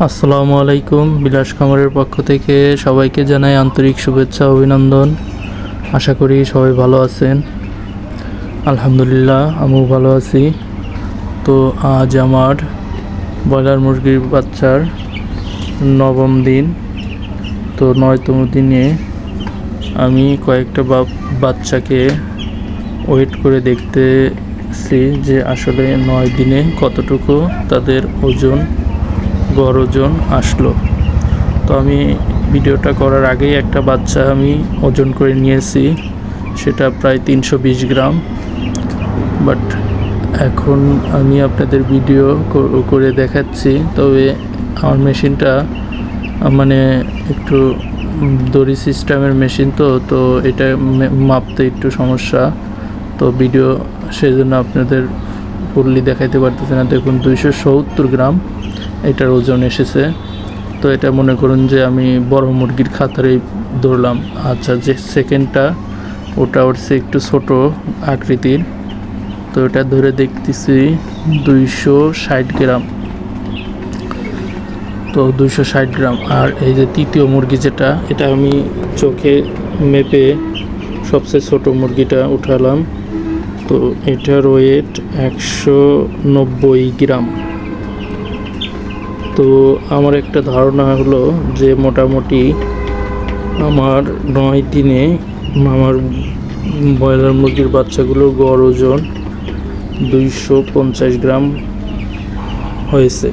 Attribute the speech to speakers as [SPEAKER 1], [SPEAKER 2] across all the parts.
[SPEAKER 1] আসসালামু আলাইকুম। বিলাস খামারের পক্ষ থেকে সবাইকে জানাই আন্তরিক শুভেচ্ছা অভিনন্দন। আশা করি সবাই ভালো আছেন। আলহামদুলিল্লাহ আমিও ভালো আছি। তো আজ আমার ব্রয়লার মুরগির বাচ্চার নবম দিন। তো 9তম দিনে আমি কয়েকটা বাচ্চাকে ওয়েট করে দেখতেছি যে আসলে 9 দিনে কতটুকু তাদের গড় ওজন আসলো। তো আমি ভিডিওটা করার আগেই একটা বাচ্চা আমি ওজন করে নিয়েছি, সেটা প্রায় 320 গ্রাম। বাট এখন আমি আপনাদের ভিডিও করে দেখাচ্ছি। তবে আমার মেশিনটা মানে একটু দড়ি সিস্টেমের মেশিন, তো এটা মাপতে একটু সমস্যা। তো ভিডিও সেই জন্য আপনাদের ফুললি দেখাইতে পারতেছে না। দেখুন 270 গ্রাম এটার ওজন এসেছে। তো এটা মনে করুন যে আমি বড় মুরগির খাতারেই ধরলাম। আচ্ছা, যে সেকেন্ডটা ওটা ওরছে একটু ছোট আকৃতির, তো এটা ধরে দেখতেছি 260 গ্রাম। তো 260 গ্রাম। আর এই যে তৃতীয় মুরগি যেটা, এটা আমি চোখে মেপে সবচেয়ে ছোট মুরগিটা উঠালাম। তো এটার ওয়েট 190 গ্রাম। তো আমার একটা ধারণা হলো যে মোটামুটি আমার 9 দিনে আমার ব্রয়লার মুরগির বাচ্চাগুলোর গড় ওজন 250 গ্রাম হয়েছে।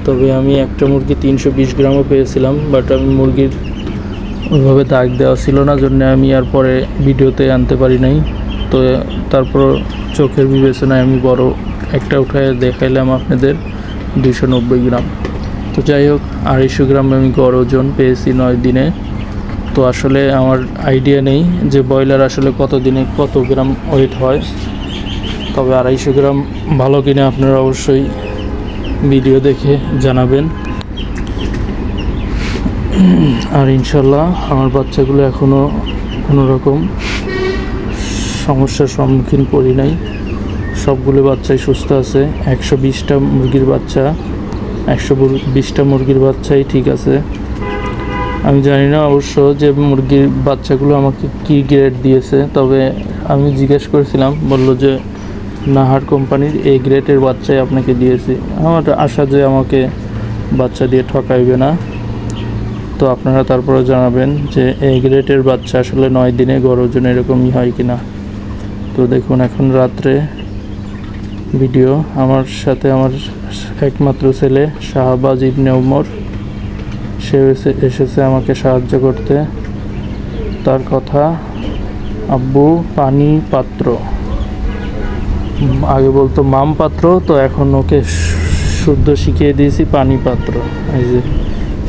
[SPEAKER 1] তবে আমি একটা মুরগি 320 গ্রামও পেয়েছিলাম, বাট আমি মুরগির ওইভাবে দাগ দেওয়া ছিল না, জন্য আমি আর পরে ভিডিওতে আনতে পারি নাই। তো তারপর চোখের বিবেচনায় আমি বড় একটা উঠায় দেখাইলাম আপনাদের 290 গ্রাম। তো যাই হোক, 250 গ্রাম আমি গড় ওজন পেয়েছি 9 দিনে। তো আসলে আমার আইডিয়া নেই যে ব্রয়লার আসলে কত দিনে কত গ্রাম ওয়েট হয়। তবে 250 গ্রাম ভালো কিনা আপনারা অবশ্যই ভিডিও দেখে জানাবেন। আর ইনশাল্লাহ আমার বাচ্চাগুলো এখনও কোনো রকম সমস্যার সম্মুখীন পড়ি নাই। সবগুলো বাচ্চাই সুস্থ আছে। 120টা মুরগির বাচ্চা, 120টা মুরগির বাচ্চাই ঠিক আছে। আমি জানি না অবশ্য যে মুরগির বাচ্চাগুলো আমাকে কী গ্রেড দিয়েছে। তবে আমি জিজ্ঞেস করেছিলাম, বলল যে নাহার কোম্পানির A গ্রেডের বাচ্চাই আপনাকে দিয়েছি। আমার আশা যে আমাকে বাচ্চা দিয়ে ঠকাইবে না। তো আপনারা তারপরে জানাবেন যে A গ্রেডের বাচ্চা আসলে 9 দিনে গড় ওজন এরকমই হয় কিনা। তো দেখুন, এখন রাত্রে ভিডিও। আমার সাথে আমার একমাত্র ছেলে শাহবাজ ইবনে ওমর, সে এসেছে আমাকে সাহায্য করতে। তার কথা, আব্বু পানি পাত্র, আগে বলতো মাম পাত্র, তো এখন ওকে শুদ্ধ শিখিয়ে দিয়েছি পানি পাত্র। এই যে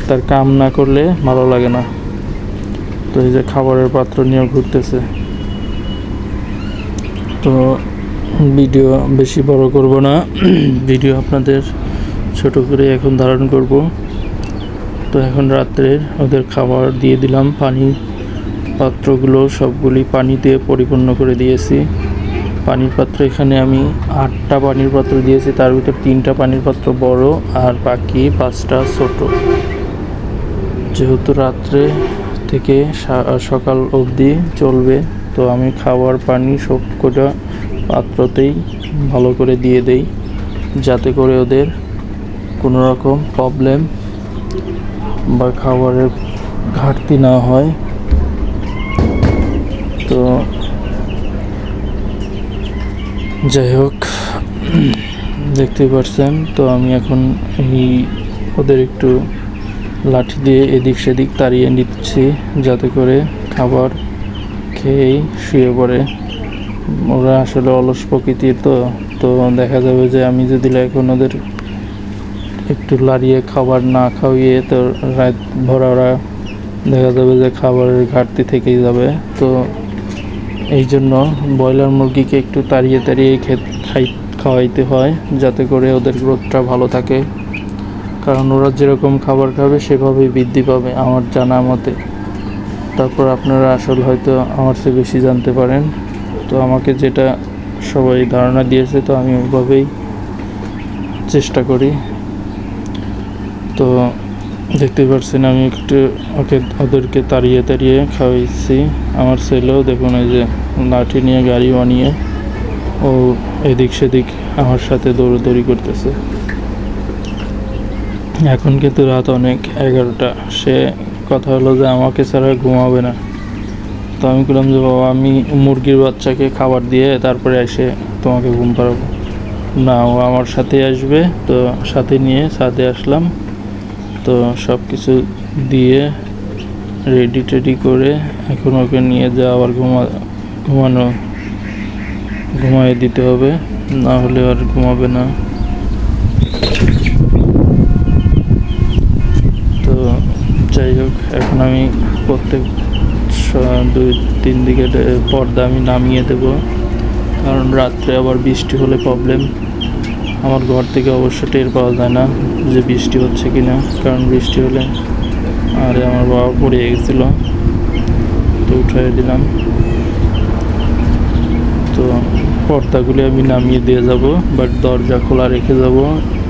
[SPEAKER 1] তার কাম না করলে ভালো লাগে না। তো এই যে খাবারের পাত্র নিয়ে ঘুরতেছে। তো ভিডিও বেশি বড় করব না, ভিডিও আপনাদের ছোট করে এখন ধারণ করব। তো এখন রাত্রে ওদের খাবার দিয়ে দিলাম। পানি পাত্রগুলো সবগুলি পানি দিয়ে পরিপূর্ণ করে দিয়েছি। পানির পাত্র এখানে আমি 8টা পানির পাত্র দিয়েছি, তার ভিতর 3টা পানির পাত্র বড় আর বাকি 5টা ছোট। যেহেতু রাত্রে থেকে সকাল অবধি চলবে, তো আমি খাবার পানি সবকটা পাত্রতেই ভালো করে দিয়ে দেই, যাতে করে ওদের কোনো রকম প্রবলেম বা খাবারের ঘাটতি না হয়। তো যাই হোক, দেখতেই পাচ্ছেন। তো আমি এখন ওদের একটু লাঠি দিয়ে এদিক সেদিক তাড়িয়ে নিচ্ছি, যাতে করে খাবার খেয়েই শুয়ে পড়ে। ওরা আসলে অলস প্রকৃতির, তো দেখা যাবে যে আমি যদি এখন ওদের একটু লাড়িয়ে খাবার না খাওয়িয়ে, তো রাত ভরা ওরা দেখা যাবে যে খাবারের ঘাটতি থেকেই যাবে। তো এই জন্য ব্রয়লার মুরগিকে একটু তাড়িয়ে খাওয়াইতে হয়, যাতে করে ওদের গ্রোথটা ভালো থাকে। কারণ ওরা যেরকম খাবার খাবে সেভাবেই বৃদ্ধি পাবে আমার জানা মতে। তারপর আপনারা আসলে হয়তো আমার চেয়ে বেশি জানতে পারেন। তো আমাকে যেটা সবাই ধারণা দিয়েছে, তো আমি ওইভাবেই চেষ্টা করি। তো দেখতে পাচ্ছেন আমি একটু ওদেরকে তাড়িয়ে তাড়িয়ে খাওয়াইছি। আমার ছেলেও দেখুন এই যে লাঠি নিয়ে গাড়ি বানিয়ে ও এদিক সেদিক আমার সাথে দৌড়াদৌড়ি করতেছে। এখন কিন্তু রাত অনেক 11টা। সে কথা হলো যে আমাকে ছাড়া ঘুমাবে না। তো আমি বললাম যে বাবা আমি মুরগির বাচ্চাকে খাবার দিয়ে তারপরে এসে তোমাকে ঘুম পাড়াবো। না, ও আমার সাথে আসবে। তো সাথে নিয়ে ছাদে আসলাম। তো সব কিছু দিয়ে রেডি টেডি করে এখন ওকে নিয়ে যা আবার ঘুমাইয়ে দিতে হবে, না হলে আর ঘুমাবে না। তো যাই হোক, এখন আমি প্রত্যেক 2-3 দিকে পর্দা আমি নামিয়ে দেব, কারণ রাত্রে আবার বৃষ্টি হলে প্রবলেম। আমার ঘর থেকে অবশ্য টের পাওয়া যায় না যে বৃষ্টি হচ্ছে কি না, কারণ বৃষ্টি হলে আরে আমার বাবা পড়ে গেছিলো, তো উঠাই দিলাম। তো পর্দাগুলি আমি নামিয়ে দিয়ে যাব, বাট দরজা খোলা রেখে যাব।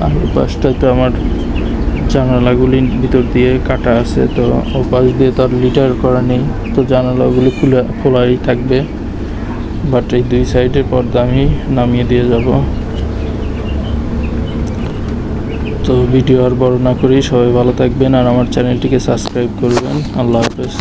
[SPEAKER 1] আর ওই পাশটাতে আমার জানালাগুলি ভিতর দিয়ে কাটা আছে, তো ও পাশ দিয়ে তো আর লিটার করা নেই, তো জানালাগুলি খোলাই থাকবে। বাট এই 2 সাইডের পর্দা আমি নামিয়ে দিয়ে যাব। তো ভিডিও আর বড় না করি, সবাই ভালো থাকবেন আর আমার চ্যানেলটিকে সাবস্ক্রাইব করবেন। আল্লাহ হাফেজ।